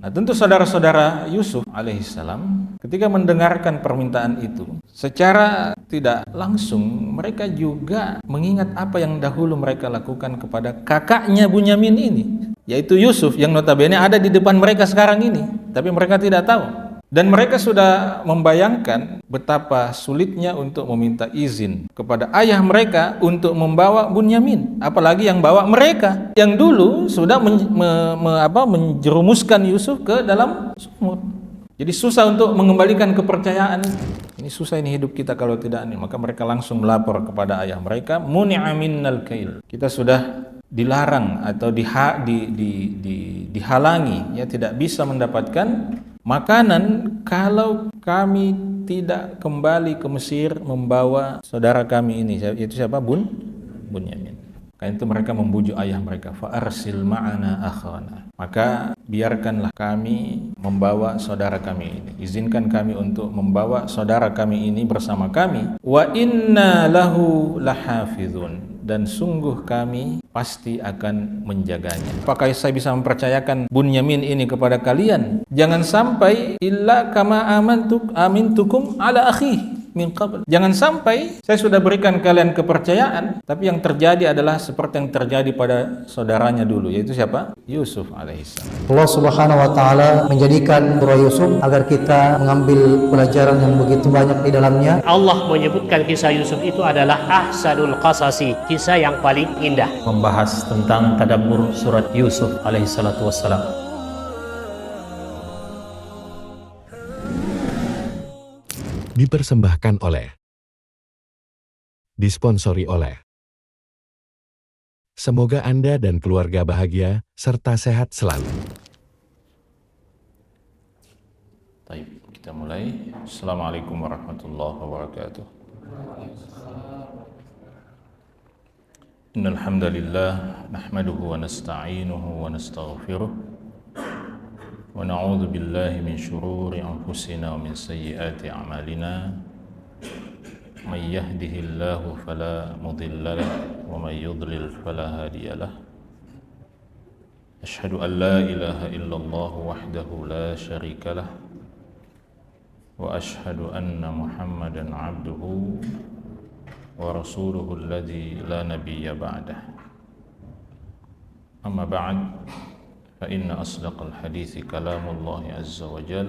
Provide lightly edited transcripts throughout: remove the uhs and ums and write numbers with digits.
Nah, tentu saudara-saudara Yusuf alaihissalam ketika mendengarkan permintaan itu, secara tidak langsung mereka juga mengingat apa yang dahulu mereka lakukan kepada kakaknya Bunyamin ini, yaitu Yusuf, yang notabene ada di depan mereka sekarang ini, tapi mereka tidak tahu. Dan mereka sudah membayangkan betapa sulitnya untuk meminta izin kepada ayah mereka untuk membawa Bunyamin, apalagi yang bawa mereka yang dulu sudah menjerumuskan Yusuf ke dalam sumur. Jadi susah untuk mengembalikan kepercayaan. Ini susah ini hidup kita kalau tidak ini. Maka mereka langsung melapor kepada ayah mereka, muni'a minnal kail. Kita sudah dilarang atau dihalangi, ya, tidak bisa mendapatkan makanan kalau kami tidak kembali ke Mesir membawa saudara kami ini, yaitu siapa? Bunyamin. Karena itu mereka membujuk ayah mereka, fa arsil ma'ana akhana, maka biarkanlah kami membawa saudara kami ini, izinkan kami untuk membawa saudara kami ini bersama kami, wa inna lahu lahafizun, dan sungguh kami pasti akan menjaganya. Apakah saya bisa mempercayakan Bunyamin ini kepada kalian? Jangan sampai illa kama amintukum ala akhi min qabl. Jangan sampai saya sudah berikan kalian kepercayaan, tapi yang terjadi adalah seperti yang terjadi pada saudaranya dulu, yaitu siapa? Yusuf alaihissalam. Allah Subhanahu wa taala menjadikan surah Yusuf agar kita mengambil pelajaran yang begitu banyak di dalamnya. Allah menyebutkan kisah Yusuf itu adalah ahsanul qasasi, kisah yang paling indah. Membahas tentang tadabbur surat Yusuf alaihissalatu wassalam. Dipersembahkan oleh, disponsori oleh. Semoga Anda dan keluarga bahagia serta sehat selalu. Baik, kita mulai. Assalamualaikum warahmatullahi wabarakatuh. Innal hamdalillah nahmaduhu wa nasta'inuhu wa nastaghfiruh wa na'udzu billahi min shururi anfusina wa min sayyiati a'malina. May yahdihillahu fala mudilla lahu wa may yudlil fala hadiya lahu. Asyhadu an la ilaha illallah wahdahu la syarika lahu wa asyhadu anna Muhammadan abduhu wa rasuluhu alladzi la nabiyya ba'dah. Amma ba'd, fa inna asdaqal hadithi kalamullahi azza wa jal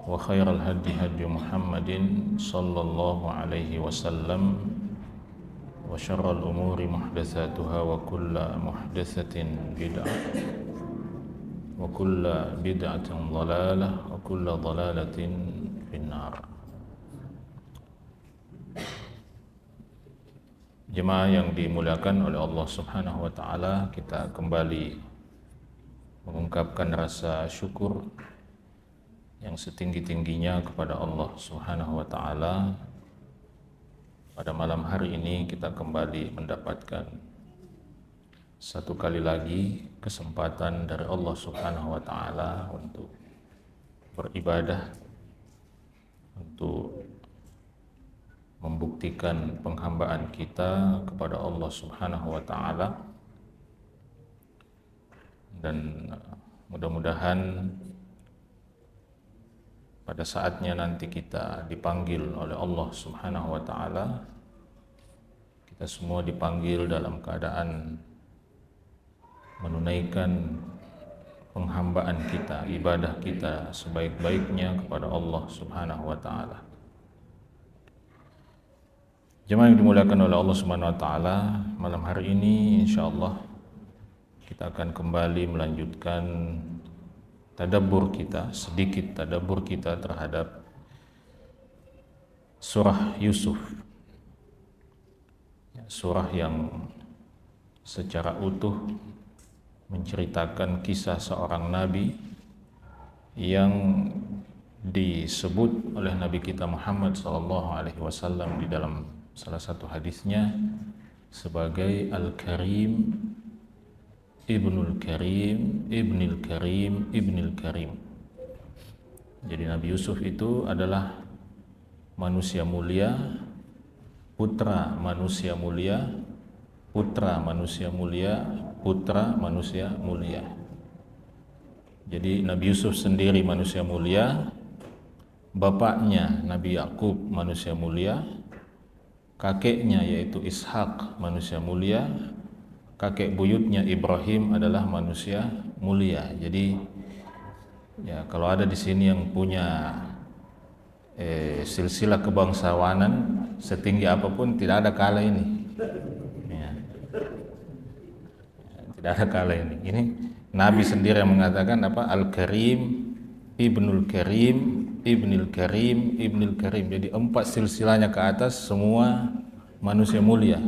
wa khairal hadi hadi Muhammadin sallallahu alaihi wasallam wa syarral umuri muhdatsatuha wa kulla muhdatsatin bid'ah wa kulla bid'atin dhalalah wa kulla dhalalatin finnar. Jemaah yang dimuliakan oleh Allah Subhanahu wa taala, kita kembali mengungkapkan rasa syukur yang setinggi-tingginya kepada Allah Subhanahu wa taala. Pada malam hari ini kita kembali mendapatkan satu kali lagi kesempatan dari Allah Subhanahu wa taala untuk beribadah, untuk membuktikan penghambaan kita kepada Allah Subhanahu wa taala, dan mudah-mudahan pada saatnya nanti kita dipanggil oleh Allah Subhanahu wa taala, kita semua dipanggil dalam keadaan menunaikan penghambaan kita, ibadah kita sebaik-baiknya kepada Allah Subhanahu wa taala. Jemaah yang dimuliakan oleh Allah Subhanahu wa taala, malam hari ini insyaallah kita akan kembali melanjutkan tadabbur kita, sedikit tadabbur kita terhadap surah Yusuf. Surah yang secara utuh menceritakan kisah seorang nabi yang disebut oleh Nabi kita Muhammad SAW di dalam salah satu hadisnya sebagai Al-Karim, Ibnul Karim, Ibnil Karim, Ibnil Karim. Jadi Nabi Yusuf itu adalah manusia mulia, putra manusia mulia, putra manusia mulia, putra manusia mulia. Jadi Nabi Yusuf sendiri manusia mulia, bapaknya Nabi Yakub manusia mulia, kakeknya yaitu Ishak manusia mulia, kakek buyutnya Ibrahim adalah manusia mulia. Jadi ya, kalau ada di sini yang punya silsilah kebangsawanan setinggi apapun, tidak ada kalah ini. Ya. Tidak ada kalah ini. Ini Nabi sendiri yang mengatakan apa? Al-Karim, Ibnul Karim, Ibnul Karim, Ibnul Karim. Jadi 4 silsilahnya ke atas semua manusia mulia.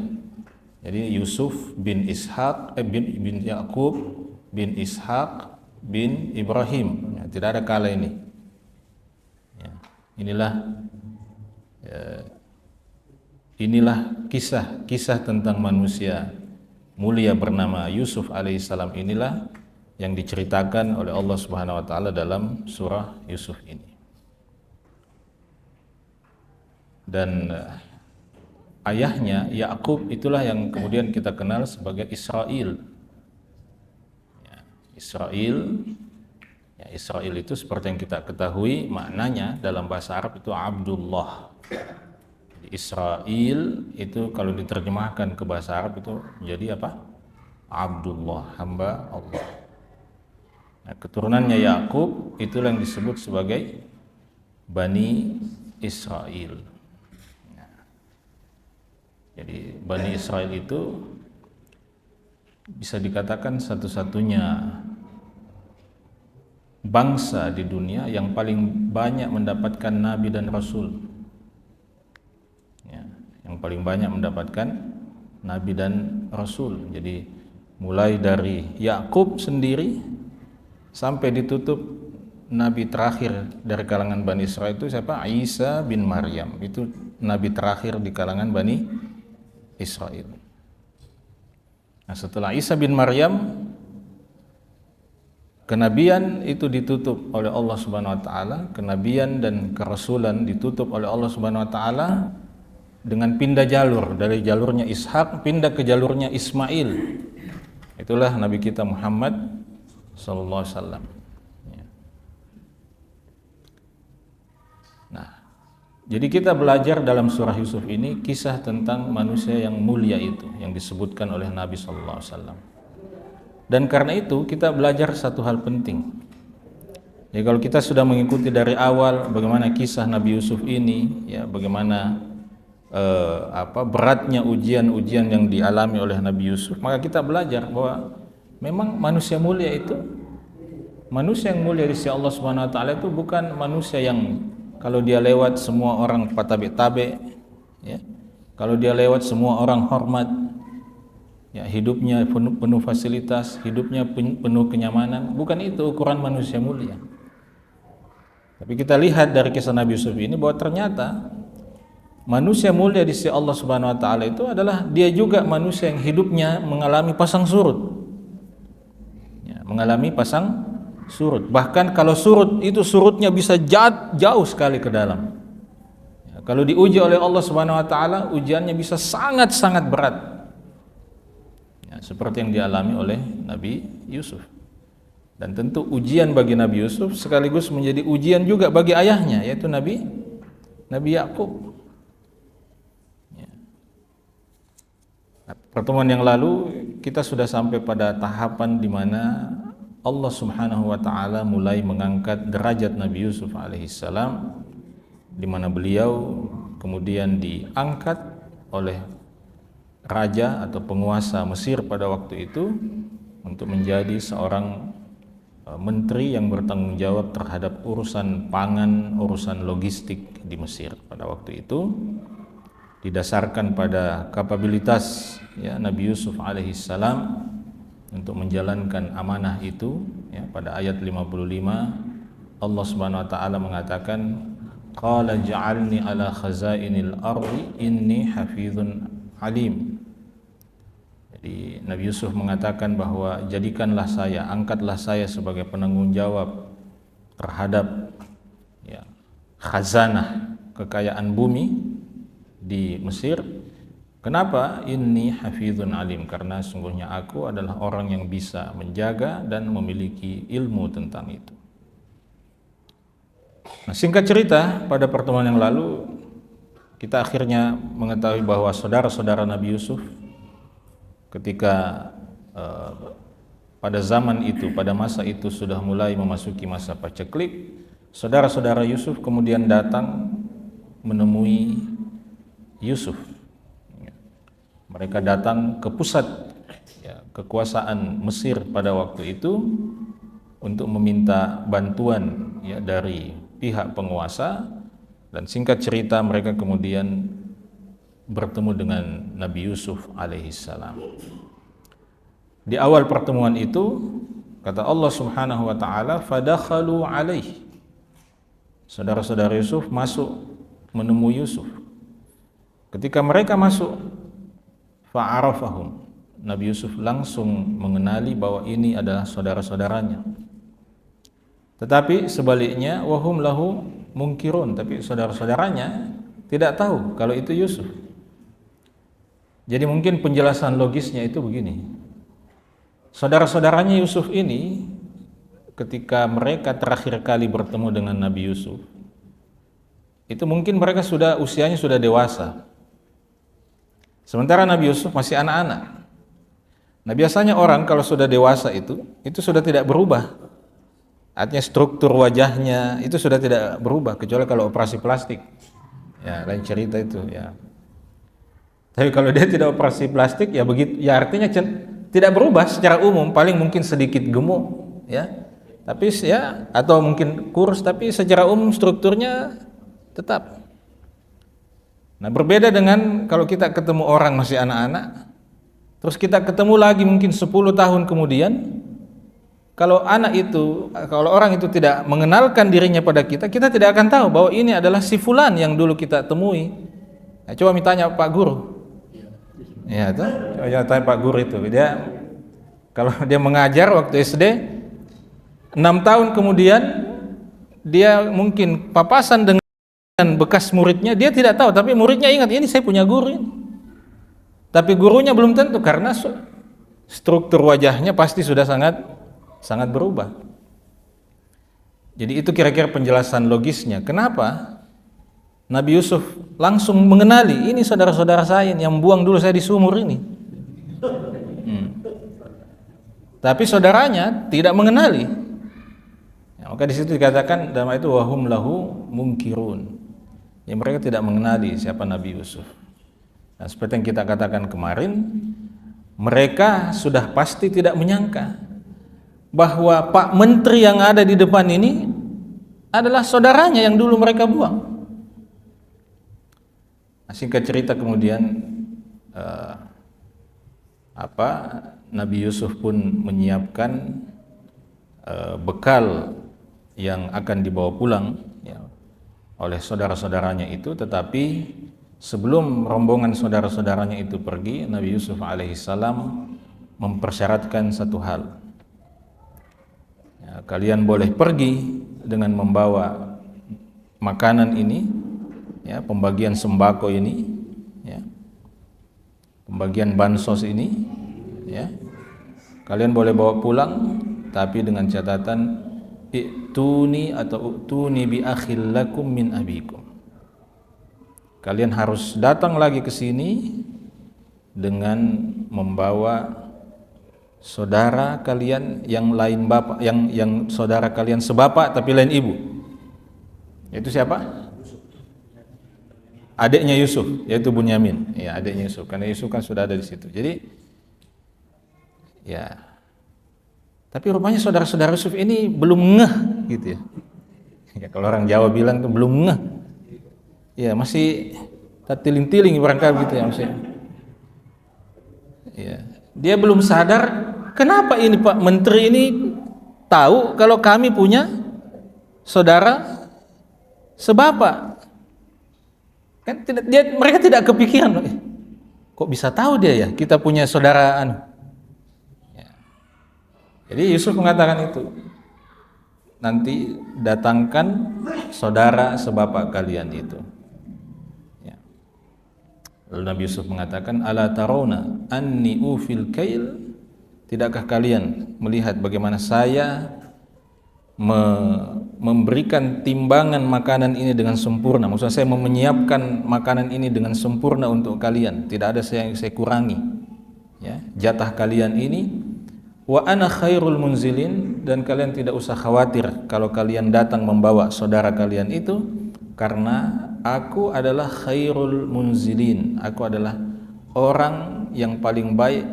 Jadi Yusuf bin Ishak, bin Yakub, bin Ishak, bin Ibrahim. Ya, tidak ada kalah ini. Ya, inilah kisah tentang manusia mulia bernama Yusuf alaihissalam, inilah yang diceritakan oleh Allah Subhanahu wa taala dalam surah Yusuf ini. Dan ayahnya Yakub itulah yang kemudian kita kenal sebagai Israel. Ya, Israel itu seperti yang kita ketahui maknanya dalam bahasa Arab itu Abdullah. Israel itu kalau diterjemahkan ke bahasa Arab itu menjadi apa? Abdullah, hamba Allah. Nah, keturunannya Yakub itulah yang disebut sebagai Bani Israel. Nah, jadi Bani Israel itu bisa dikatakan satu-satunya bangsa di dunia yang paling banyak mendapatkan nabi dan rasul. Ya, yang paling banyak mendapatkan nabi dan rasul. Jadi mulai dari Yakub sendiri sampai ditutup nabi terakhir dari kalangan Bani Israel itu siapa? Isa bin Maryam. Itu nabi terakhir di kalangan Bani Israel. Nah, setelah Isa bin Maryam, kenabian itu ditutup oleh Allah Subhanahu wa taala, kenabian dan kerasulan ditutup oleh Allah Subhanahu wa taala dengan pindah jalur, dari jalurnya Ishak pindah ke jalurnya Ismail. Itulah nabi kita Muhammad sallallahu alaihi wasallam. Nah, jadi kita belajar dalam surah Yusuf ini kisah tentang manusia yang mulia itu yang disebutkan oleh Nabi sallallahu alaihi wasallam. Dan karena itu kita belajar satu hal penting. Jadi kalau kita sudah mengikuti dari awal bagaimana kisah Nabi Yusuf ini, ya bagaimana beratnya ujian-ujian yang dialami oleh Nabi Yusuf, maka kita belajar bahwa memang manusia mulia itu, manusia yang mulia di sisi Allah Subhanahu wa taala itu bukan manusia yang kalau dia lewat semua orang patabe-tabe, ya. Kalau dia lewat semua orang hormat, ya, hidupnya penuh fasilitas, hidupnya penuh kenyamanan. Bukan itu ukuran manusia mulia. Tapi kita lihat dari kisah Nabi Yusuf ini bahwa ternyata manusia mulia di sisi Allah Subhanahu wa taala itu adalah dia juga manusia yang hidupnya mengalami pasang surut. Ya, mengalami pasang surut. Bahkan kalau surut itu surutnya bisa jauh sekali ke dalam. Ya, kalau diuji oleh Allah Subhanahu wa taala, ujiannya bisa sangat-sangat berat. Ya, seperti yang dialami oleh Nabi Yusuf. Dan tentu ujian bagi Nabi Yusuf sekaligus menjadi ujian juga bagi ayahnya, yaitu Nabi Yakub. Pertemuan yang lalu kita sudah sampai pada tahapan di mana Allah Subhanahu wa taala mulai mengangkat derajat Nabi Yusuf alaihissalam, di mana beliau kemudian diangkat oleh raja atau penguasa Mesir pada waktu itu untuk menjadi seorang menteri yang bertanggung jawab terhadap urusan pangan, urusan logistik di Mesir pada waktu itu. Didasarkan pada kapabilitas, ya, Nabi Yusuf alaihissalam untuk menjalankan amanah itu, ya, pada ayat 55 Allah Subhanahu wa taala mengatakan qala ja'alni ala khazainil ardi inni hafizun alim. Jadi Nabi Yusuf mengatakan bahwa jadikanlah saya, angkatlah saya sebagai penanggung jawab terhadap, ya, khazanah, kekayaan bumi di Mesir, Kenapa? Inni hafizun alim, karena sungguhnya aku adalah orang yang bisa menjaga dan memiliki ilmu tentang itu. Nah, singkat cerita, pada pertemuan yang lalu kita akhirnya mengetahui bahwa saudara-saudara Nabi Yusuf ketika pada zaman itu, pada masa itu sudah mulai memasuki masa paceklik, saudara-saudara Yusuf kemudian datang menemui Yusuf. Mereka datang ke pusat kekuasaan Mesir pada waktu itu untuk meminta bantuan dari pihak penguasa, dan singkat cerita mereka kemudian bertemu dengan Nabi Yusuf alaihissalam. Di awal pertemuan itu kata Allah Subhanahu wa taala, fadakhalu alaihi. Saudara-saudara Yusuf masuk menemui Yusuf. Ketika mereka masuk, fa'arafahum, Nabi Yusuf langsung mengenali bahwa ini adalah saudara-saudaranya. Tetapi sebaliknya, wahum lahu munkirun, tapi saudara-saudaranya tidak tahu kalau itu Yusuf. Jadi mungkin penjelasan logisnya itu begini. Saudara-saudaranya Yusuf ini ketika mereka terakhir kali bertemu dengan Nabi Yusuf, itu mungkin mereka usianya sudah dewasa. Sementara Nabi Yusuf masih anak-anak. Nah, biasanya orang kalau sudah dewasa itu sudah tidak berubah. Artinya struktur wajahnya itu sudah tidak berubah, kecuali kalau operasi plastik. Ya, lain cerita itu ya. Tapi kalau dia tidak operasi plastik ya begitu, ya artinya tidak berubah secara umum, paling mungkin sedikit gemuk ya. Tapi ya, atau mungkin kurus, tapi secara umum strukturnya tetap. Nah, berbeda dengan kalau kita ketemu orang masih anak-anak, terus kita ketemu lagi mungkin 10 tahun kemudian, kalau orang itu tidak mengenalkan dirinya pada kita, kita tidak akan tahu bahwa ini adalah si fulan yang dulu kita temui. Nah, coba tanya Pak Guru. Ya, itu. Coba tanya Pak Guru itu. Kalau dia mengajar waktu SD, 6 tahun kemudian dia mungkin papasan dengan bekas muridnya, dia tidak tahu, tapi muridnya ingat, ini saya punya guru ini. Tapi gurunya belum tentu, karena struktur wajahnya pasti sudah sangat berubah. Jadi itu kira-kira penjelasan logisnya. Kenapa Nabi Yusuf langsung mengenali, ini saudara-saudara saya yang buang dulu saya di sumur ini. Tapi saudaranya tidak mengenali. Ya, maka di situ dikatakan dalam itu wahum lahu munkirun. Ya, mereka tidak mengenali siapa Nabi Yusuf. Nah, seperti yang kita katakan kemarin, mereka sudah pasti tidak menyangka bahwa Pak Menteri yang ada di depan ini adalah saudaranya yang dulu mereka buang. Nah, singkat cerita kemudian Nabi Yusuf pun menyiapkan bekal yang akan dibawa pulang oleh saudara-saudaranya itu. Tetapi sebelum rombongan saudara-saudaranya itu pergi, Nabi Yusuf alaihissalam mempersyaratkan satu hal. Ya, kalian boleh pergi dengan membawa makanan ini, ya, pembagian sembako ini, ya, pembagian bansos ini, ya, kalian boleh bawa pulang, tapi dengan catatan i'tuni atau u'tuni bi akhil lakum min abikum. Kalian harus datang lagi ke sini dengan membawa saudara kalian yang lain bapak, yang saudara kalian sebapak tapi lain ibu. Itu siapa? Adiknya Yusuf, yaitu Bunyamin. Ya, adiknya Yusuf, karena Yusuf kan sudah ada di situ. Jadi ya, tapi rupanya saudara-saudara Yusuf ini belum ngeh gitu ya. Ya, kalau orang Jawa bilang tuh belum ngeh. Ya, masih tiling-tiling barangkali gitu ya, masih. Ya, dia belum sadar kenapa ini Pak Menteri ini tahu kalau kami punya saudara sebapak. Kan mereka tidak kepikiran, kok bisa tahu dia ya kita punya saudara ya. Jadi Yusuf mengatakan itu, nanti datangkan saudara sebapak kalian itu ya. Lalu Nabi Yusuf mengatakan, ala tarawna anni ufil kail, tidakkah kalian melihat bagaimana saya memberikan timbangan makanan ini dengan sempurna. Maksudnya saya menyiapkan makanan ini dengan sempurna untuk kalian, tidak ada yang saya kurangi, ya, jatah kalian ini. Wa ana khairul munzilin, dan kalian tidak usah khawatir kalau kalian datang membawa saudara kalian itu, karena aku adalah khairul munzilin, aku adalah orang yang paling baik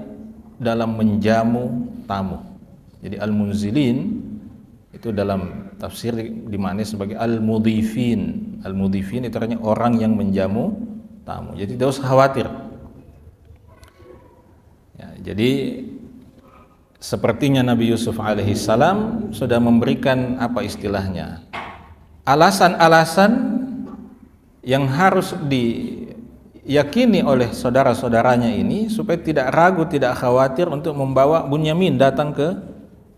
dalam menjamu tamu. Jadi al-munzilin itu dalam tafsir dimaknai sebagai al-mudhifin. Al-mudhifin itu artinya orang yang menjamu tamu. Jadi tidak usah khawatir. Ya, jadi sepertinya Nabi Yusuf alaihi salam sudah memberikan apa istilahnya, alasan-alasan yang harus diyakini oleh saudara-saudaranya ini supaya tidak ragu, tidak khawatir untuk membawa Bunyamin datang ke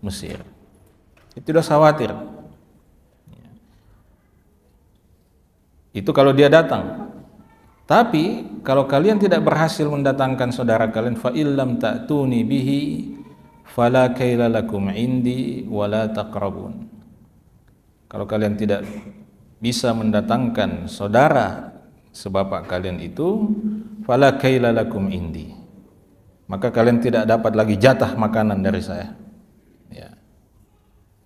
Mesir. Itu tidak khawatir. Itu kalau dia datang. Tapi kalau kalian tidak berhasil mendatangkan saudara kalian, fa illam ta'tuni bihi fala kaila lakum indi wala taqrabun. Kalau kalian tidak bisa mendatangkan saudara sebapak kalian itu, fala kaila lakum indi, maka kalian tidak dapat lagi jatah makanan dari saya. Ya.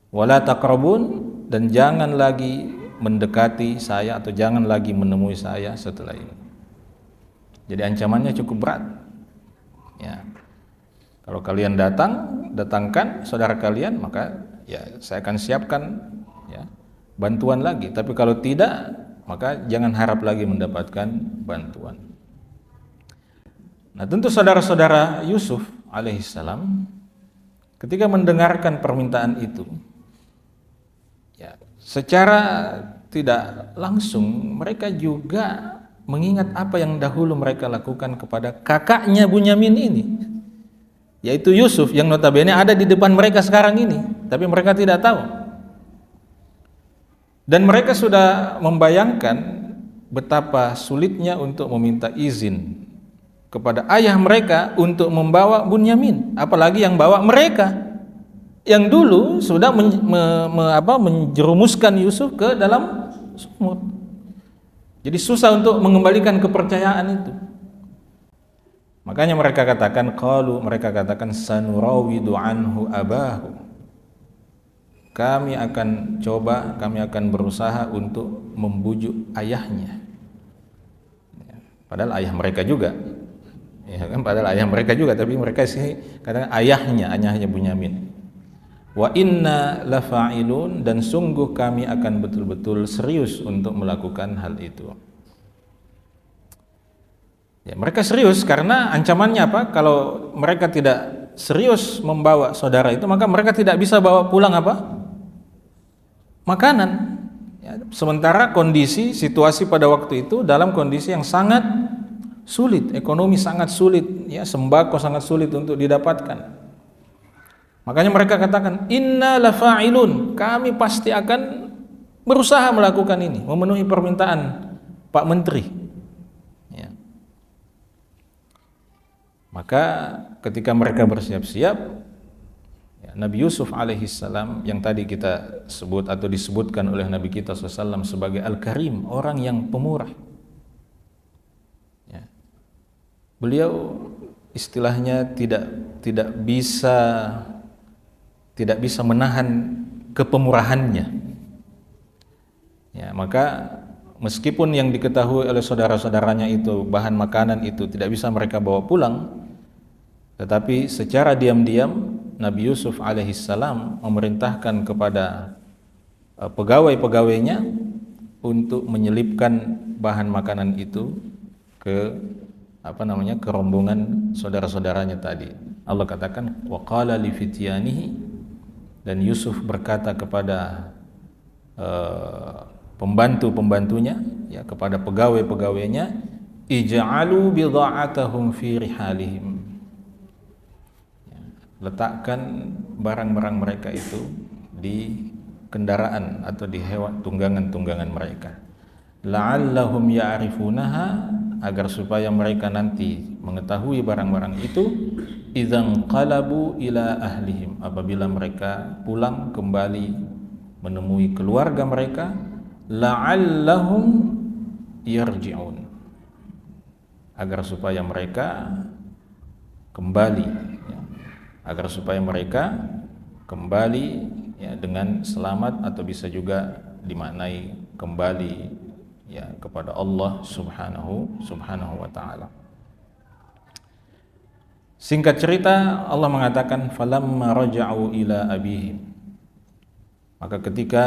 Wala taqrabun, dan jangan lagi mendekati saya atau jangan lagi menemui saya setelah ini. Jadi ancamannya cukup berat. Ya. Kalau kalian datangkan saudara kalian, maka ya saya akan siapkan ya bantuan lagi. Tapi kalau tidak, maka jangan harap lagi mendapatkan bantuan. Nah, tentu saudara-saudara Yusuf alaihissalam ketika mendengarkan permintaan itu, ya, secara tidak langsung mereka juga mengingat apa yang dahulu mereka lakukan kepada kakaknya Bunyamin ini, yaitu Yusuf, yang notabene ada di depan mereka sekarang ini, tapi mereka tidak tahu. Dan mereka sudah membayangkan betapa sulitnya untuk meminta izin kepada ayah mereka untuk membawa Bunyamin, apalagi yang bawa mereka yang dulu sudah menjerumuskan Yusuf ke dalam sumur. Jadi susah untuk mengembalikan kepercayaan itu. Makanya mereka katakan, mereka katakan sanurawidu anhu abahu. Kami akan berusaha untuk membujuk ayahnya. Padahal ayah mereka juga. Ya kan, padahal ayah mereka juga, tapi mereka sih katakan ayahnya Bunyamin. Wa inna lafa'ilun, dan sungguh kami akan betul-betul serius untuk melakukan hal itu. Ya, mereka serius karena ancamannya apa? Kalau mereka tidak serius membawa saudara itu, maka mereka tidak bisa bawa pulang apa? Makanan. Ya, sementara situasi pada waktu itu dalam kondisi yang sangat sulit, ekonomi sangat sulit, ya, sembako sangat sulit untuk didapatkan. Makanya mereka katakan, inna lafa'ilun, kami pasti akan berusaha melakukan ini, memenuhi permintaan Pak Menteri. Ya. Maka ketika mereka bersiap-siap, ya, Nabi Yusuf alaihissalam yang tadi kita sebut atau disebutkan oleh Nabi kita SAW sebagai Al-Karim, orang yang pemurah. Ya. Beliau istilahnya tidak bisa menahan kepemurahannya. Ya, maka meskipun yang diketahui oleh saudara-saudaranya itu bahan makanan itu tidak bisa mereka bawa pulang, tetapi secara diam-diam Nabi Yusuf alaihissalam memerintahkan kepada pegawai-pegawainya untuk menyelipkan bahan makanan itu ke rombongan saudara-saudaranya tadi. Allah katakan, wa qala li fityanihi, dan Yusuf berkata kepada pembantu-pembantunya, ya, kepada pegawai-pegawainya, ij'alu bidha'atahum fi rihalihim, ya, letakkan barang-barang mereka itu di kendaraan atau di hewan tunggangan-tunggangan mereka, la'allahum ya'rifunaha agar supaya mereka nanti mengetahui barang-barang itu, idzan qalabu ila ahlihim, apabila mereka pulang kembali menemui keluarga mereka, la'allahum yarji'un, agar supaya mereka kembali, ya, agar supaya mereka kembali, ya, dengan selamat, atau bisa juga dimaknai kembali, ya, kepada Allah subhanahu wa ta'ala. Singkat cerita, Allah mengatakan falamma raja'u ila abihim, maka ketika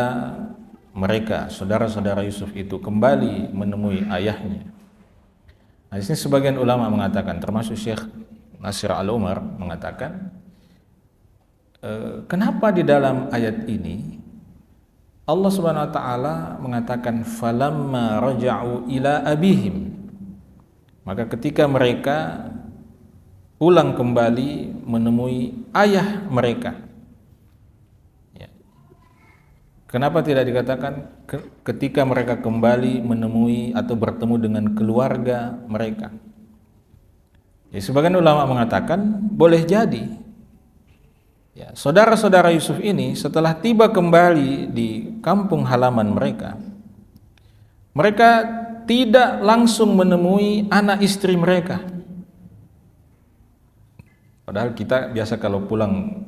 mereka, saudara-saudara Yusuf itu, kembali menemui ayahnya. Nah, di sini sebagian ulama mengatakan, termasuk Syekh Nasir Al-Umar mengatakan, kenapa di dalam ayat ini Allah Subhanahu wa taala mengatakan falamma raja'u ila abihim, maka ketika mereka pulang kembali menemui ayah mereka. Kenapa tidak dikatakan ketika mereka kembali menemui atau bertemu dengan keluarga mereka? Ya, sebagian ulama mengatakan boleh jadi, ya, saudara-saudara Yusuf ini setelah tiba kembali di kampung halaman mereka, mereka tidak langsung menemui anak istri mereka. Padahal kita biasa kalau pulang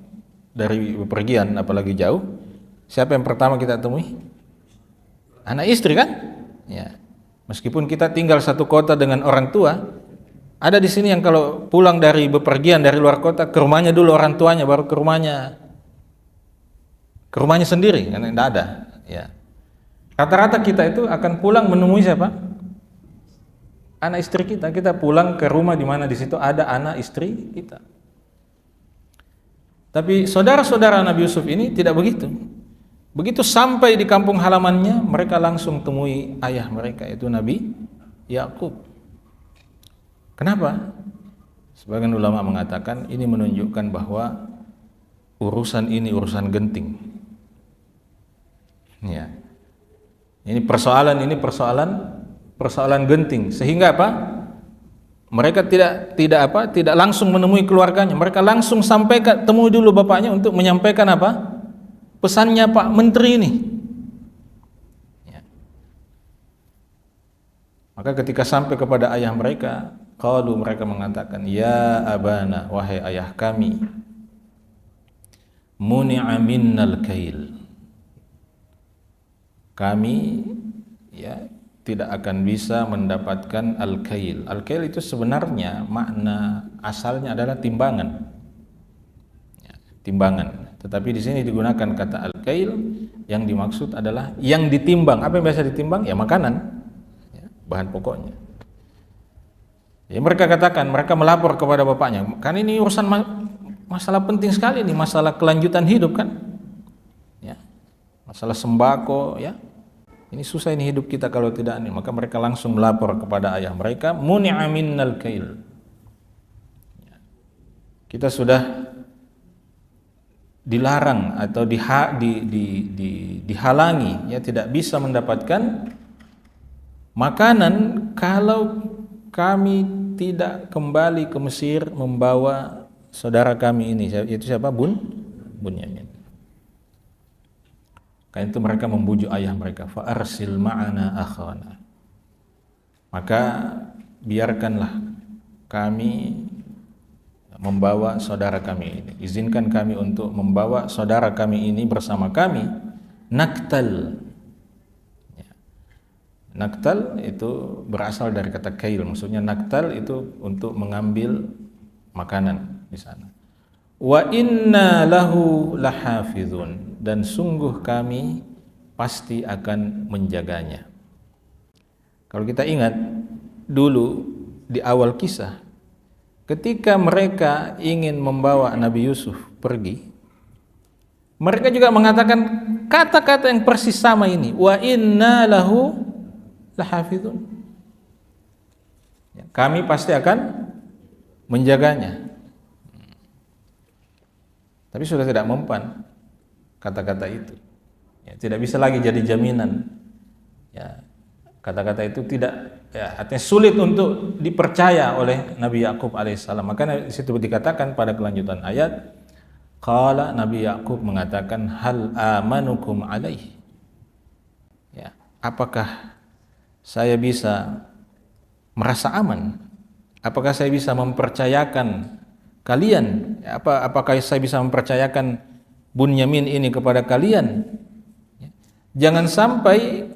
dari bepergian, apalagi jauh, siapa yang pertama kita temui? Anak istri kan? Ya. Meskipun kita tinggal satu kota dengan orang tua, ada di sini yang kalau pulang dari bepergian dari luar kota, ke rumahnya dulu orang tuanya, baru ke rumahnya sendiri, kan tidak ada. Ya. Rata-rata kita itu akan pulang menemui siapa? Anak istri kita. Kita pulang ke rumah di mana di situ ada anak istri kita. Tapi saudara-saudara Nabi Yusuf ini tidak begitu. Begitu sampai di kampung halamannya, mereka langsung temui ayah mereka, yaitu Nabi Yakub. Kenapa? Sebagian ulama mengatakan ini menunjukkan bahwa urusan ini urusan genting. Ya. Ini persoalan genting, sehingga apa? Mereka tidak langsung menemui keluarganya. Mereka langsung sampaikan, temui dulu bapaknya untuk menyampaikan apa? Pesannya Pak Menteri ini. Ya. Maka ketika sampai kepada ayah mereka, mereka mengatakan, ya abana, wahai ayah kami, muni'a minnal kail, kami, ya, tidak akan bisa mendapatkan al-kail. Al-kail itu sebenarnya makna asalnya adalah timbangan. Ya, timbangan. Tetapi di sini digunakan kata al-kail, yang dimaksud adalah yang ditimbang. Apa yang biasa ditimbang? Ya makanan, ya, bahan pokoknya. Ya, mereka katakan, mereka melapor kepada bapaknya, kan ini urusan masalah penting sekali nih, masalah kelanjutan hidup kan, ya, masalah sembako, ya, ini susah ini hidup kita kalau tidak ini. Maka mereka langsung melapor kepada ayah mereka, muni'a minnal kail, ya, kita sudah dilarang atau dihalangi, ya, tidak bisa mendapatkan makanan kalau kami tidak kembali ke Mesir membawa saudara kami ini, itu siapa? Bunyamin. Karena itu mereka membujuk ayah mereka, fa arsil ma'ana akhana, maka biarkanlah kami membawa saudara kami ini, izinkan kami untuk membawa saudara kami ini bersama kami, naktal. Naktal itu berasal dari kata kail, maksudnya naktal itu untuk mengambil makanan di sana. Wa inna lahu lahafizun, dan sungguh kami pasti akan menjaganya. Kalau kita ingat dulu di awal kisah, ketika mereka ingin membawa Nabi Yusuf pergi, mereka juga mengatakan kata-kata yang persis sama ini, wa inna lahu lahafizun, ya, kami pasti akan menjaganya. Tapi sudah tidak mempan kata-kata itu, ya, tidak bisa lagi jadi jaminan, ya, Kata-kata itu tidak, ya, artinya sulit untuk dipercaya oleh Nabi Yakub alaihissalam. Maka di situ dikatakan pada kelanjutan ayat, qala, Nabi Yakub mengatakan, hal amanukum alaihi. Ya, apakah saya bisa merasa aman? Apakah saya bisa mempercayakan kalian? Apakah saya bisa mempercayakan Bunyamin ini kepada kalian? Ya. Jangan sampai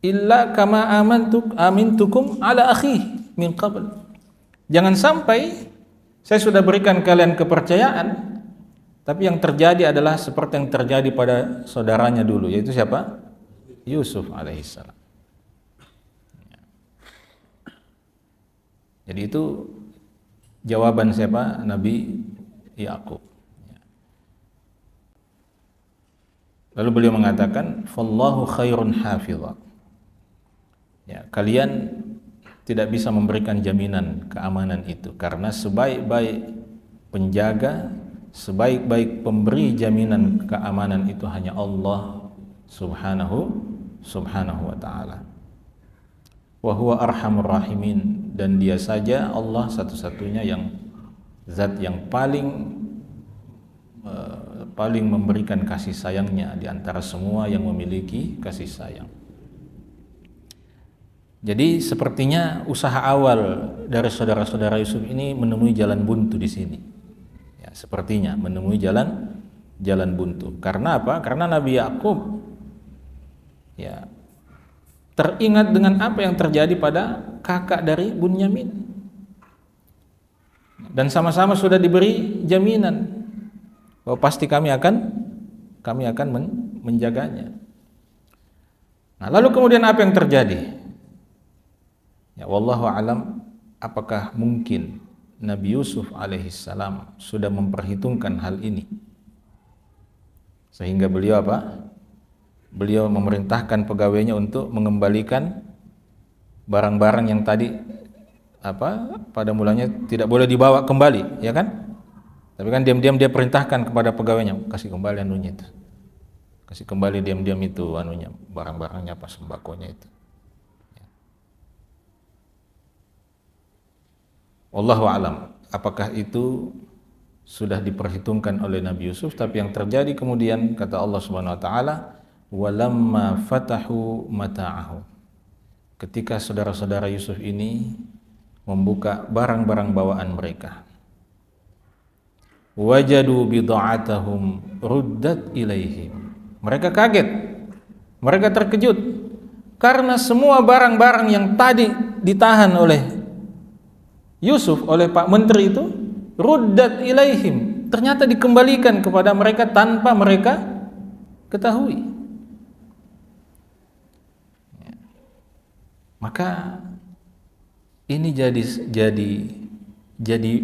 illa kama amintukum ala akhi min qabl. Jangan sampai saya sudah berikan kalian kepercayaan, tapi yang terjadi adalah seperti yang terjadi pada saudaranya dulu, yaitu siapa? Yusuf alaihissalam. Jadi itu jawaban siapa? Nabi Yakub. Lalu beliau mengatakan, fallahu khairun hafidha. Ya, kalian tidak bisa memberikan jaminan keamanan itu, karena sebaik-baik penjaga, sebaik-baik pemberi jaminan keamanan itu hanya Allah subhanahu wa ta'ala. Wa huwa arhamur rahimin, dan dia saja Allah satu-satunya yang zat yang paling memberikan kasih sayangnya di antara semua yang memiliki kasih sayang. Jadi sepertinya usaha awal dari saudara-saudara Yusuf ini menemui jalan buntu di sini. Ya, sepertinya menemui jalan buntu. Karena apa? Karena Nabi Yakub ya teringat dengan apa yang terjadi pada kakak dari Bunyamin. Dan sama-sama sudah diberi jaminan bahwa pasti kami akan menjaganya. Nah, lalu kemudian apa yang terjadi? Ya, wallahu alam, apakah mungkin Nabi Yusuf alaihissalam sudah memperhitungkan hal ini sehingga beliau beliau memerintahkan pegawainya untuk mengembalikan barang-barang yang tadi pada mulanya tidak boleh dibawa kembali, ya kan? Tapi kan diam-diam dia perintahkan kepada pegawainya, kasih kembali anunya itu, kasih kembali diam-diam itu anunya, barang-barangnya, sembakonya itu. Wallahu alam, apakah itu sudah diperhitungkan oleh Nabi Yusuf? Tapi yang terjadi kemudian, kata Allah Subhanahu wa taala, walamma fatahu mata'ahu, ketika saudara-saudara Yusuf ini membuka barang-barang bawaan mereka, wajadu bid'atahum ruddat ilaihim, mereka kaget, mereka terkejut karena semua barang-barang yang tadi ditahan oleh Yusuf, oleh Pak Menteri itu, ruddat ilaihim, ternyata dikembalikan kepada mereka tanpa mereka ketahui. Maka ini jadi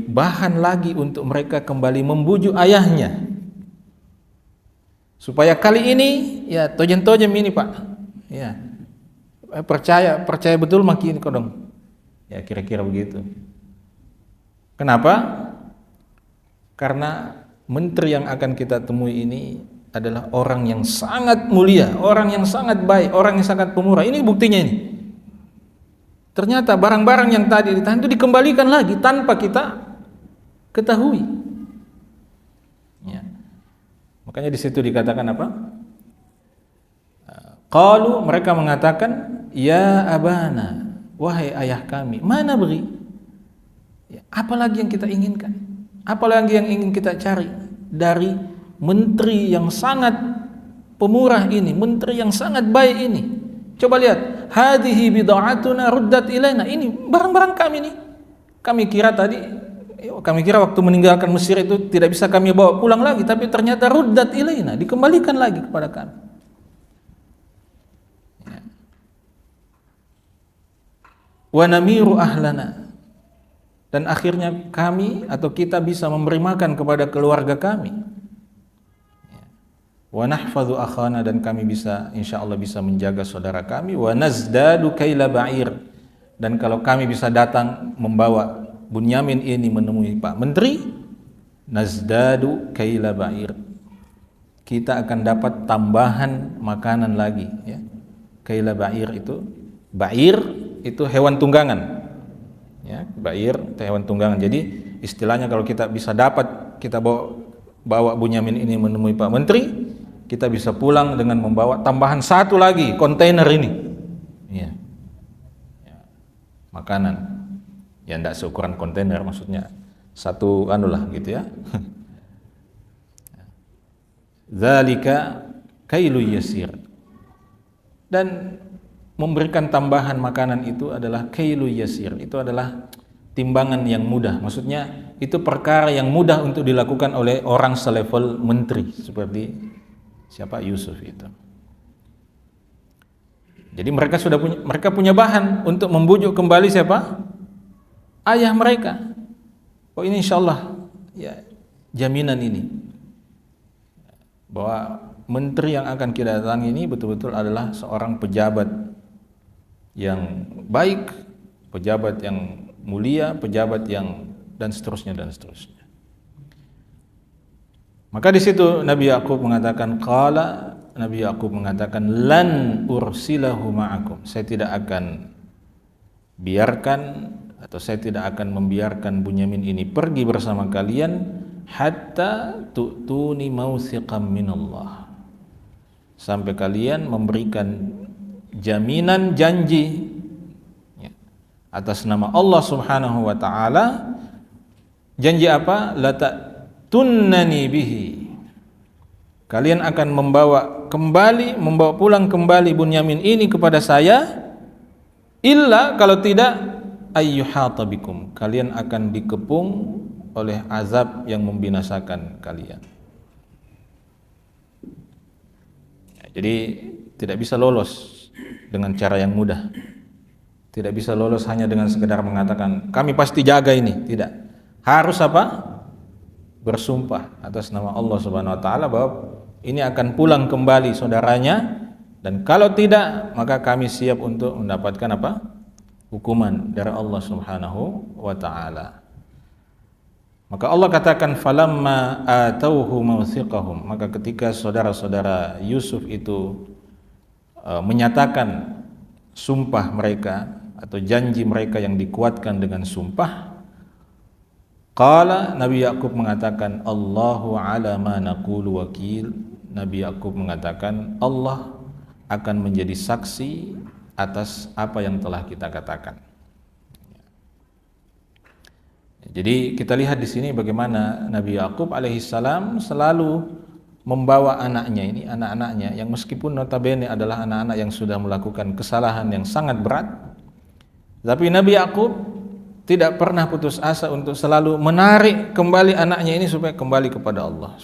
bahan lagi untuk mereka kembali membujuk ayahnya supaya kali ini ya tojem ini Pak, ya percaya betul makin kodong, ya kira-kira begitu. Kenapa? Karena menteri yang akan kita temui ini adalah orang yang sangat mulia, orang yang sangat baik, orang yang sangat pemurah. Ini buktinya ini. Ternyata barang-barang yang tadi ditahan itu dikembalikan lagi tanpa kita ketahui. Ya. Makanya di situ dikatakan apa? Qalu, mereka mengatakan, ya abana, wahai ayah kami, mana beri? Ya, apalagi yang kita inginkan? Apalagi yang ingin kita cari dari menteri yang sangat pemurah ini, menteri yang sangat baik ini? Coba lihat, hadhihi bid'atuna ruddat ilaina, ini barang-barang kami nih. Kami kira waktu meninggalkan Mesir itu tidak bisa kami bawa pulang lagi, tapi ternyata ruddat ilaina, dikembalikan lagi kepada kami. Ya. Wa namiru ahlana, dan akhirnya kami atau kita bisa memberi makan kepada keluarga kami. Wa nahfadhu akhana, dan kami bisa insyaallah bisa menjaga saudara kami. Wa nazdadu kaila ba'ir, dan kalau kami bisa datang membawa Bunyamin ini menemui Pak Menteri, nazdadu kaila ba'ir, kita akan dapat tambahan makanan lagi, ya. Kaila ba'ir itu Ba'ir itu hewan tunggangan. Ya, ba'ir itu hewan tunggangan. Jadi istilahnya kalau kita bisa dapat, kita bawa Bunyamin ini menemui Pak Menteri, kita bisa pulang dengan membawa tambahan satu lagi kontainer ini. Ya. Ya. Makanan. Ya enggak seukuran kontainer, maksudnya satu anulah gitu ya. Dzalika kailu yasir. Dan memberikan tambahan makanan itu adalah kailu yasir. Itu adalah timbangan yang mudah. Maksudnya itu perkara yang mudah untuk dilakukan oleh orang selevel menteri seperti siapa? Yusuf itu. Jadi mereka punya bahan untuk membujuk kembali siapa? Ayah mereka. Oh ini insyaallah ya jaminan ini bahwa menteri yang akan kita datangi ini betul-betul adalah seorang pejabat yang baik, pejabat yang mulia, pejabat yang dan seterusnya dan seterusnya. Maka di situ Nabi Yakub mengatakan Nabi Yakub mengatakan lan ursilahu ma'akum. Saya tidak akan biarkan atau saya tidak akan membiarkan Bunyamin ini pergi bersama kalian hatta tu'tuni mausiqam minallah, sampai kalian memberikan jaminan janji ya, atas nama Allah Subhanahu wa taala. Janji apa? La ta'tunnani bihi, kalian akan membawa pulang kembali Bunyamin ini kepada saya, illa kalau tidak ayyuhata bikum, kalian akan dikepung oleh azab yang membinasakan kalian. Jadi tidak bisa lolos dengan cara yang mudah. Tidak bisa lolos hanya dengan sekedar mengatakan kami pasti jaga ini. Tidak. Harus apa? Bersumpah atas nama Allah Subhanahu wa taala bahwa ini akan pulang kembali saudaranya, dan kalau tidak maka kami siap untuk mendapatkan apa? Hukuman dari Allah Subhanahu wa taala. Maka Allah katakan falamma atauhu mawthiqahum, maka ketika saudara-saudara Yusuf itu menyatakan sumpah mereka atau janji mereka yang dikuatkan dengan sumpah, qala, Nabi Yakub mengatakan Allahu ala ma naqulu wakil. Nabi Yakub mengatakan Allah akan menjadi saksi atas apa yang telah kita katakan. Jadi kita lihat di sini bagaimana Nabi Yakub alaihissalam selalu membawa anak-anaknya yang meskipun notabene adalah anak-anak yang sudah melakukan kesalahan yang sangat berat, tapi Nabi Yakub tidak pernah putus asa untuk selalu menarik kembali anaknya ini supaya kembali kepada Allah,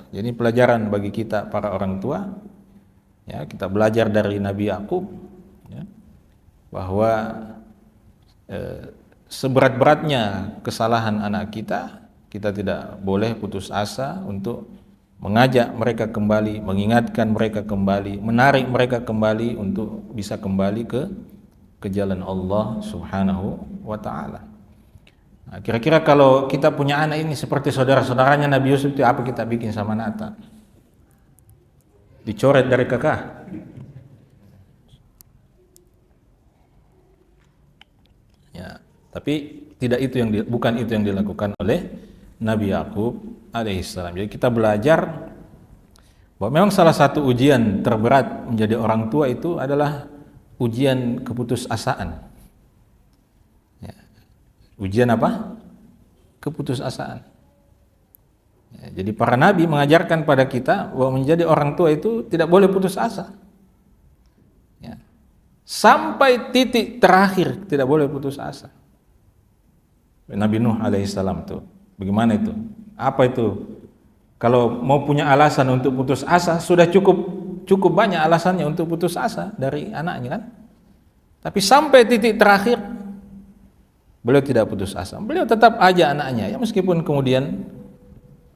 Jadi pelajaran bagi kita para orang tua, ya, kita belajar dari Nabi Yakub, ya, bahwa seberat-beratnya kesalahan anak kita, kita tidak boleh putus asa untuk mengajak mereka kembali, mengingatkan mereka kembali, menarik mereka kembali untuk bisa kembali ke jalan Allah Subhanahu wa taala. Nah, kira-kira kalau kita punya anak ini seperti saudara-saudaranya Nabi Yusuf, itu apa kita bikin sama Nata? Dicoret dari kakak. Ya, tapi bukan itu yang dilakukan oleh Nabi Yakub alaihissalam. Jadi kita belajar bahwa memang salah satu ujian terberat menjadi orang tua itu adalah ujian keputusasaan. Ya. Ujian apa? Keputusasaan. Ya, jadi para nabi mengajarkan pada kita bahwa menjadi orang tua itu tidak boleh putus asa. Ya. Sampai titik terakhir tidak boleh putus asa. Nabi Nuh alaihissalam tuh, bagaimana itu? Apa itu? Kalau mau punya alasan untuk putus asa, sudah cukup banyak alasannya untuk putus asa dari anaknya kan? Tapi sampai titik terakhir beliau tidak putus asa. Beliau tetap aja anaknya, ya meskipun kemudian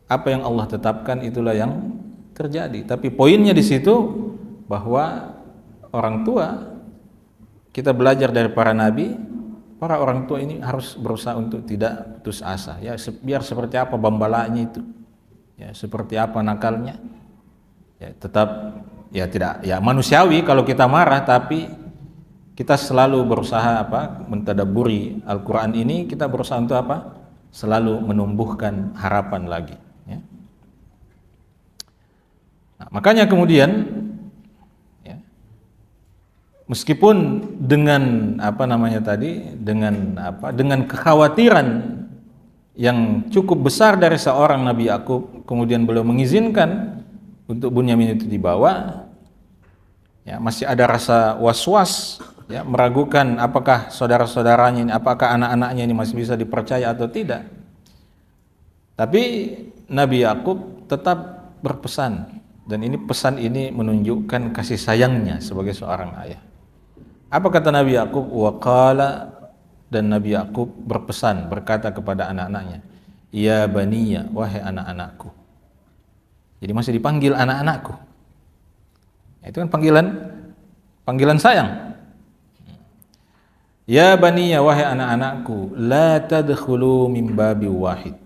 apa yang Allah tetapkan itulah yang terjadi. Tapi poinnya di situ bahwa orang tua, kita belajar dari para nabi. Para orang tua ini harus berusaha untuk tidak putus asa, ya biar seperti apa bambalanya itu, ya seperti apa nakalnya, ya tetap ya tidak ya manusiawi kalau kita marah, tapi kita selalu berusaha mentadabburi Al-Quran ini, kita berusaha untuk selalu menumbuhkan harapan lagi, ya. Nah, makanya kemudian, ya, meskipun dengan dengan kekhawatiran yang cukup besar dari seorang Nabi Yakub, kemudian beliau mengizinkan untuk Bunyamin itu dibawa, ya, masih ada rasa was-was, ya, meragukan apakah saudara-saudaranya ini, apakah anak-anaknya ini masih bisa dipercaya atau tidak. Tapi Nabi Yakub tetap berpesan, dan ini pesan ini menunjukkan kasih sayangnya sebagai seorang ayah. Apa kata Nabi Yakub? Waqala, dan Nabi Yakub berpesan, berkata kepada anak-anaknya, ya baniya, wahai anak-anakku. Jadi masih dipanggil anak-anakku. Itu kan panggilan sayang. Ya baniya, wahai anak-anakku, la tadkhulu min babi wahid.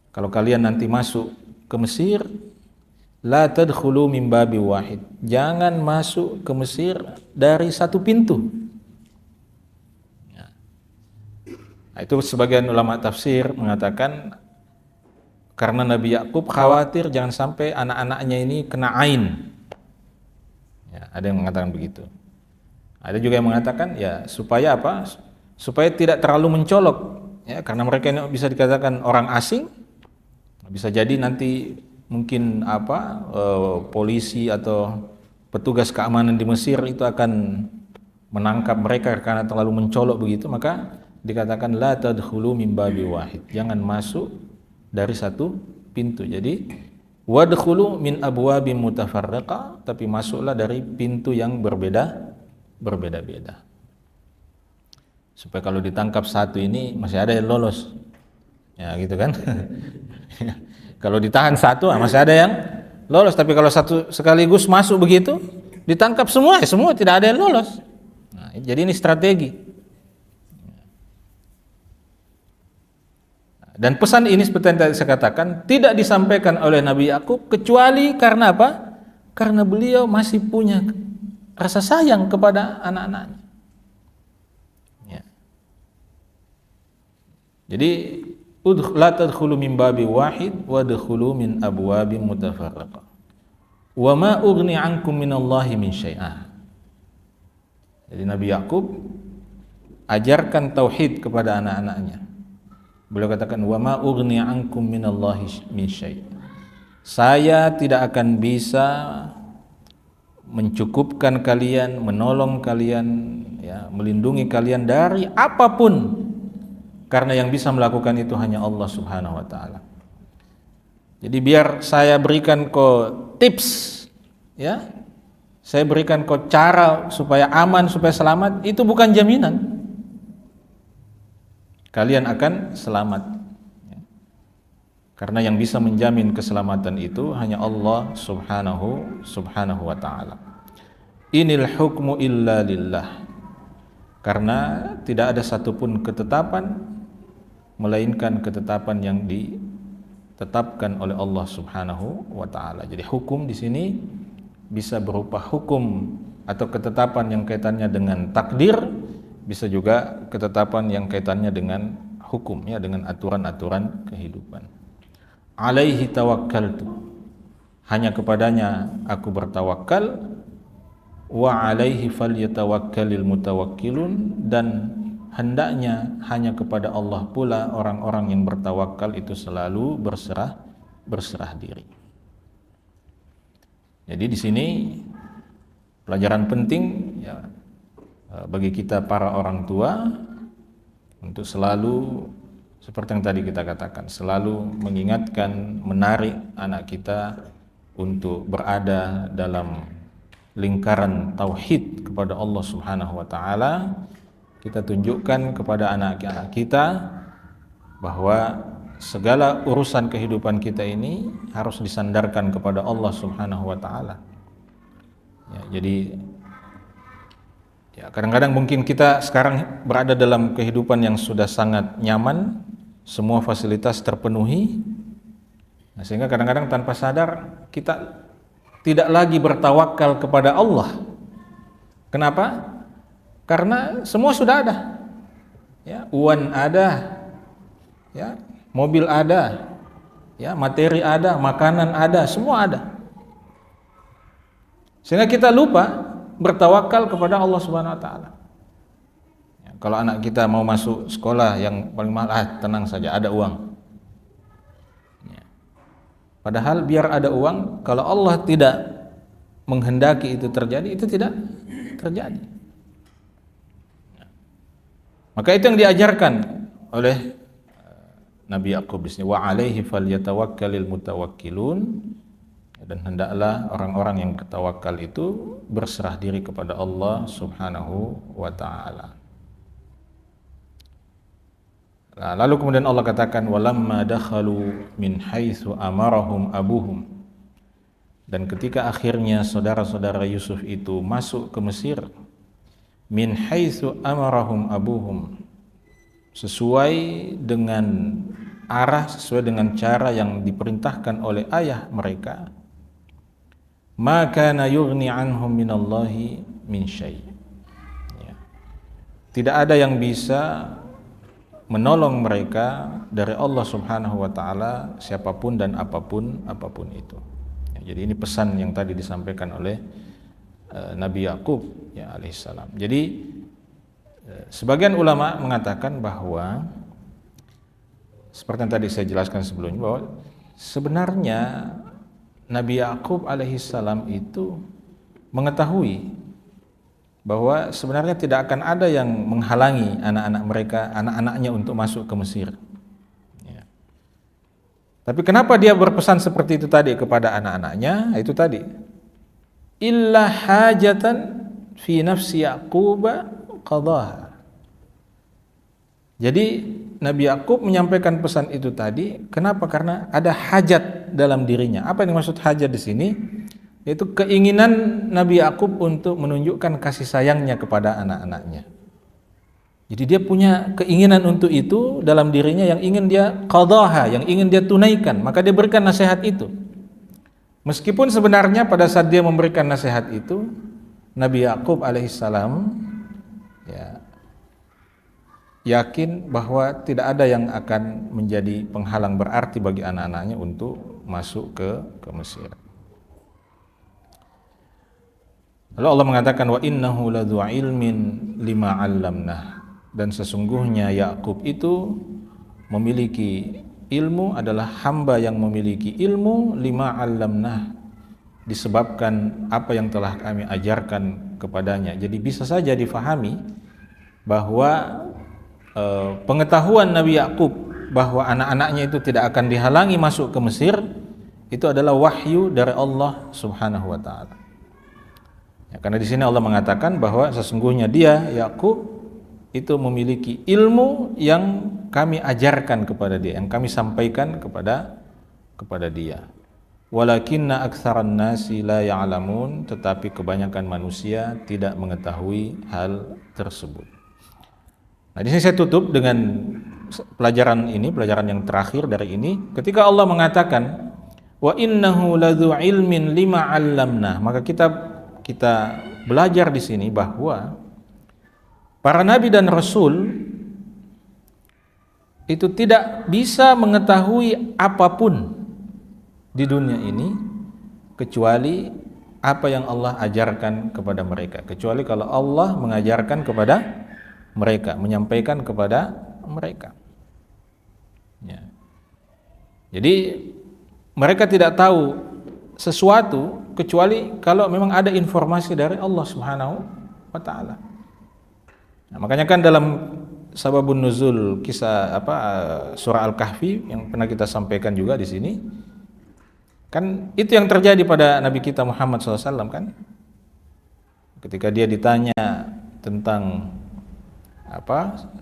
Kalau kalian nanti masuk ke Mesir, la tadkhulu min babi wahid. Jangan masuk ke Mesir dari satu pintu. Nah, itu sebagian ulama tafsir mengatakan karena Nabi Yakub khawatir jangan sampai anak-anaknya ini kena ain. Ya, ada yang mengatakan begitu. Ada juga yang mengatakan ya supaya supaya tidak terlalu mencolok, ya, karena mereka ini bisa dikatakan orang asing. Bisa jadi nanti mungkin polisi atau petugas keamanan di Mesir itu akan menangkap mereka karena terlalu mencolok begitu, maka dikatakan la tadkhulu min babi wahid, jangan masuk dari satu pintu. Jadi wadkhulu min abwabin mutafarriqah, tapi masuklah dari pintu yang berbeda-beda. Supaya kalau ditangkap satu ini masih ada yang lolos. Ya gitu kan. Kalau ditahan satu masih ada yang lolos, tapi kalau satu sekaligus masuk begitu, ditangkap semua tidak ada yang lolos. Nah, jadi ini strategi. Dan pesan ini seperti yang tadi saya katakan tidak disampaikan oleh Nabi Yakub kecuali karena apa? Karena beliau masih punya rasa sayang kepada anak-anaknya. Ya. Jadi la tadkhulu min babi wahid wadkhulu min abwabin mutafarriqah. Wa ma ughni ankum minallahi min syai'ah. Jadi Nabi Yakub ajarkan tauhid kepada anak-anaknya. Beliau katakan wa ma ughni ankum minallahi min syai'. Saya tidak akan bisa mencukupkan kalian, menolong kalian, ya, melindungi kalian dari apapun, karena yang bisa melakukan itu hanya Allah Subhanahu wa taala. Jadi biar saya berikan kau tips, ya. Saya berikan kau cara supaya aman, supaya selamat, itu bukan jaminan kalian akan selamat, ya. Karena yang bisa menjamin keselamatan itu hanya Allah subhanahu wa ta'ala. Inil hukmu illa lillah. Karena tidak ada satupun ketetapan melainkan ketetapan yang ditetapkan oleh Allah subhanahu wa ta'ala. Jadi hukum di sini bisa berupa hukum atau ketetapan yang kaitannya dengan takdir, bisa juga ketetapan yang kaitannya dengan hukum, ya, dengan aturan-aturan kehidupan. Alaihi tawakkaltu, hanya kepadanya aku bertawakal. Wa alaihi falyatawakkalil mutawakkilun, dan hendaknya hanya kepada Allah pula orang-orang yang bertawakal itu selalu berserah diri. Jadi di sini pelajaran penting, ya, bagi kita para orang tua untuk selalu seperti yang tadi kita katakan, selalu mengingatkan, menarik anak kita untuk berada dalam lingkaran tauhid kepada Allah Subhanahu wa taala. Kita tunjukkan kepada anak-anak kita bahwa segala urusan kehidupan kita ini harus disandarkan kepada Allah Subhanahu wa taala. Ya, jadi ya, kadang-kadang mungkin kita sekarang berada dalam kehidupan yang sudah sangat nyaman, semua fasilitas terpenuhi, nah, sehingga kadang-kadang tanpa sadar kita tidak lagi bertawakal kepada Allah. Kenapa? Karena semua sudah ada. Ya, uang ada, ya, mobil ada, ya, materi ada, makanan ada, semua ada. Sehingga kita lupa bertawakal kepada Allah Subhanahu wa taala. Ya, kalau anak kita mau masuk sekolah yang paling mahal, tenang saja, ada uang. Ya. Padahal biar ada uang, kalau Allah tidak menghendaki itu terjadi, itu tidak terjadi. Maka itu yang diajarkan oleh Nabi Yakub di sini, wa alaihi falyatawakkalul mutawakkilun, dan hendaklah orang-orang yang bertawakal itu berserah diri kepada Allah Subhanahu wa taala. Nah, lalu kemudian Allah katakan walamma dakhalu min haitsu amarahum abuhum, dan ketika akhirnya saudara-saudara Yusuf itu masuk ke Mesir, min haitsu amarahum abuhum, sesuai dengan arah, sesuai dengan cara yang diperintahkan oleh ayah mereka, maka kana yughni anhum minallahi min syai', ya. Tidak ada yang bisa menolong mereka dari Allah Subhanahu wa taala, siapapun dan apapun itu. Ya, jadi ini pesan yang tadi disampaikan oleh Nabi Yakub, ya, alaihissalam. Jadi sebagian ulama mengatakan bahwa seperti yang tadi saya jelaskan sebelumnya, bahwa sebenarnya Nabi Yakub alaihissalam itu mengetahui bahwa sebenarnya tidak akan ada yang menghalangi anak-anaknya untuk masuk ke Mesir. Ya. Tapi kenapa dia berpesan seperti itu tadi kepada anak-anaknya? Itu tadi, illa hajatan fi nafsi Yaqub qadaha. Jadi Nabi Yakub menyampaikan pesan itu tadi, kenapa? Karena ada hajat dalam dirinya. Apa yang dimaksud hajat di sini? Yaitu keinginan Nabi Yakub untuk menunjukkan kasih sayangnya kepada anak-anaknya. Jadi dia punya keinginan untuk itu dalam dirinya, yang ingin dia qadaha, yang ingin dia tunaikan, maka dia berikan nasihat itu. Meskipun sebenarnya pada saat dia memberikan nasihat itu, Nabi Yakub alaihissalam, ya, yakin bahwa tidak ada yang akan menjadi penghalang berarti bagi anak-anaknya untuk masuk ke Mesir. Lalu Allah mengatakan wa innahu ladzu ilmin lima 'allamnah, dan sesungguhnya Yakub itu memiliki ilmu, adalah hamba yang memiliki ilmu, lima 'allamnah, disebabkan apa yang telah kami ajarkan kepadanya. Jadi bisa saja difahami bahwa pengetahuan Nabi Yakub bahwa anak-anaknya itu tidak akan dihalangi masuk ke Mesir, itu adalah wahyu dari Allah Subhanahu wa taala. Ya, karena di sini Allah mengatakan bahwa sesungguhnya dia Yakub itu memiliki ilmu yang kami ajarkan kepada dia, yang kami sampaikan kepada dia. Walakinna aktsaran nasi la ya'lamun, tetapi kebanyakan manusia tidak mengetahui hal tersebut. Nah, di sini saya tutup dengan pelajaran ini, pelajaran yang terakhir dari ini. Ketika Allah mengatakan wa innahu ladzu ilmin lima 'allamna, maka kita belajar di sini bahwa para nabi dan rasul itu tidak bisa mengetahui apapun di dunia ini kecuali apa yang Allah ajarkan kepada mereka, kecuali kalau Allah mengajarkan kepada mereka, menyampaikan kepada mereka. Ya. Jadi mereka tidak tahu sesuatu kecuali kalau memang ada informasi dari Allah Subhanahu wa taala. Nah, makanya kan dalam sababun nuzul kisah surah Al-Kahfi yang pernah kita sampaikan juga di sini, kan itu yang terjadi pada Nabi kita Muhammad SAW kan, ketika dia ditanya tentang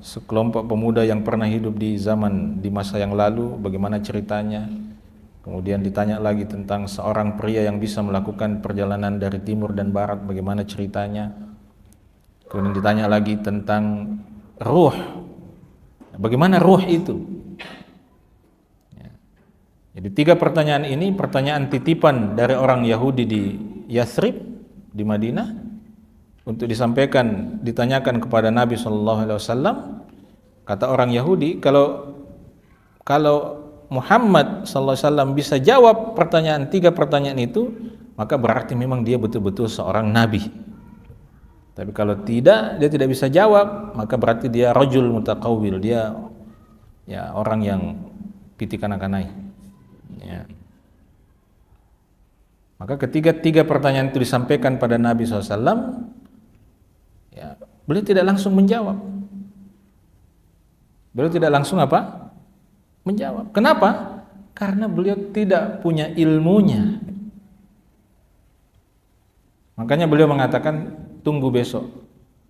sekelompok pemuda yang pernah hidup di masa yang lalu, bagaimana ceritanya. Kemudian ditanya lagi tentang seorang pria yang bisa melakukan perjalanan dari timur dan barat, bagaimana ceritanya. Kemudian ditanya lagi tentang ruh, bagaimana ruh itu. Jadi 3 pertanyaan ini, pertanyaan titipan dari orang Yahudi di Yathrib, di Madinah, untuk disampaikan, ditanyakan kepada Nabi SAW, kata orang Yahudi, kalau Muhammad SAW bisa jawab tiga pertanyaan itu, maka berarti memang dia betul-betul seorang nabi. Tapi kalau tidak, dia tidak bisa jawab, maka berarti dia rajul mutaqawwil, dia ya orang yang pitikanak-kanai. Ya. Maka ketika tiga pertanyaan itu disampaikan pada Nabi SAW, ya, beliau tidak langsung menjawab. Beliau tidak langsung apa? Menjawab. Kenapa? Karena beliau tidak punya ilmunya. Makanya beliau mengatakan, tunggu besok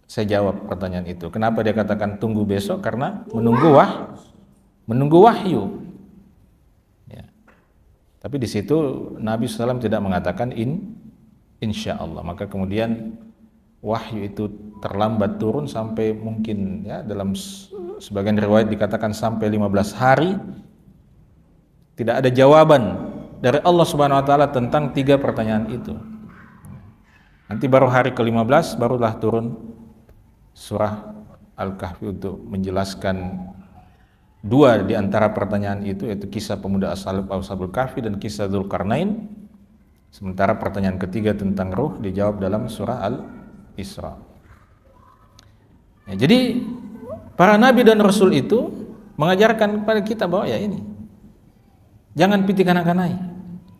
saya jawab pertanyaan itu. Kenapa dia katakan tunggu besok? Karena menunggu wahyu. Ya. Tapi di situ Nabi SAW tidak mengatakan insya Allah. Maka kemudian wahyu itu terlambat turun sampai mungkin ya dalam sebagian riwayat dikatakan sampai 15 hari tidak ada jawaban dari Allah Subhanahu wa taala tentang tiga pertanyaan itu. Nanti baru hari ke-15 barulah turun surah Al-Kahfi untuk menjelaskan dua di antara pertanyaan itu, yaitu kisah pemuda Ashabul Kahfi dan kisah Dzulqarnain. Sementara pertanyaan ketiga tentang ruh dijawab dalam surah Al-Isra. Ya, jadi para nabi dan rasul itu mengajarkan kepada kita bahwa ya ini, jangan pitikanak-kanai,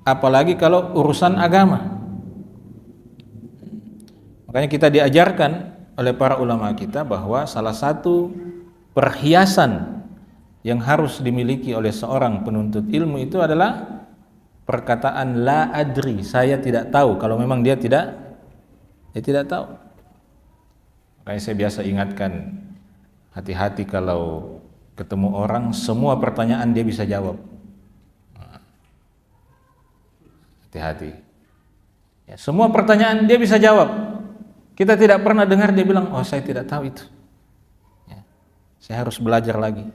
apalagi kalau urusan agama. Makanya kita diajarkan oleh para ulama kita bahwa salah satu perhiasan yang harus dimiliki oleh seorang penuntut ilmu itu adalah perkataan la adri, saya tidak tahu, kalau memang dia tidak tahu. Makanya saya biasa ingatkan, hati-hati kalau ketemu orang semua pertanyaan dia bisa jawab. Hati-hati. Ya, semua pertanyaan dia bisa jawab. Kita tidak pernah dengar dia bilang, oh saya tidak tahu itu. Ya, saya harus belajar lagi.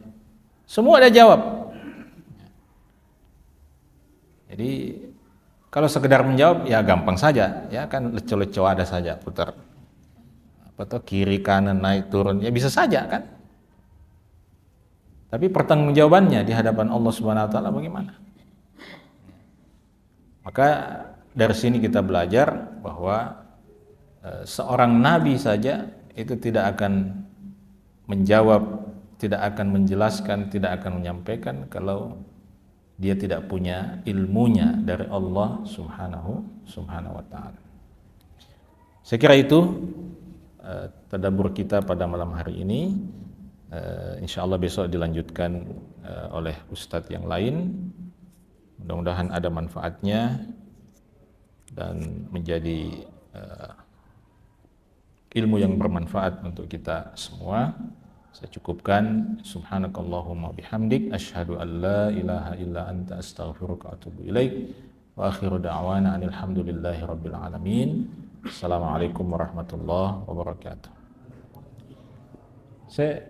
Semua dia jawab. Jadi kalau sekedar menjawab ya gampang saja, ya kan leco-leco ada saja, putar apa tuh kiri kanan naik turun ya bisa saja kan. Tapi pertanggungjawabannya di hadapan Allah Subhanahu wa taala bagaimana? Maka dari sini kita belajar bahwa seorang nabi saja itu tidak akan menjawab, tidak akan menjelaskan, tidak akan menyampaikan kalau dia tidak punya ilmunya dari Allah Subhanahu wa taala. Saya kira itu tadabbur kita pada malam hari ini. Insyaallah besok dilanjutkan oleh ustadz yang lain. Mudah-mudahan ada manfaatnya dan menjadi ilmu yang bermanfaat untuk kita semua. Saya cukupkan. Subhanakallahumma bihamdik asyhadu an la ilaha illa anta astaghfiruka wa atubu ilaik. Wa akhiru da'wana anil hamdulillahi rabbil alamin. Assalamualaikum warahmatullahi wabarakatuh. Saya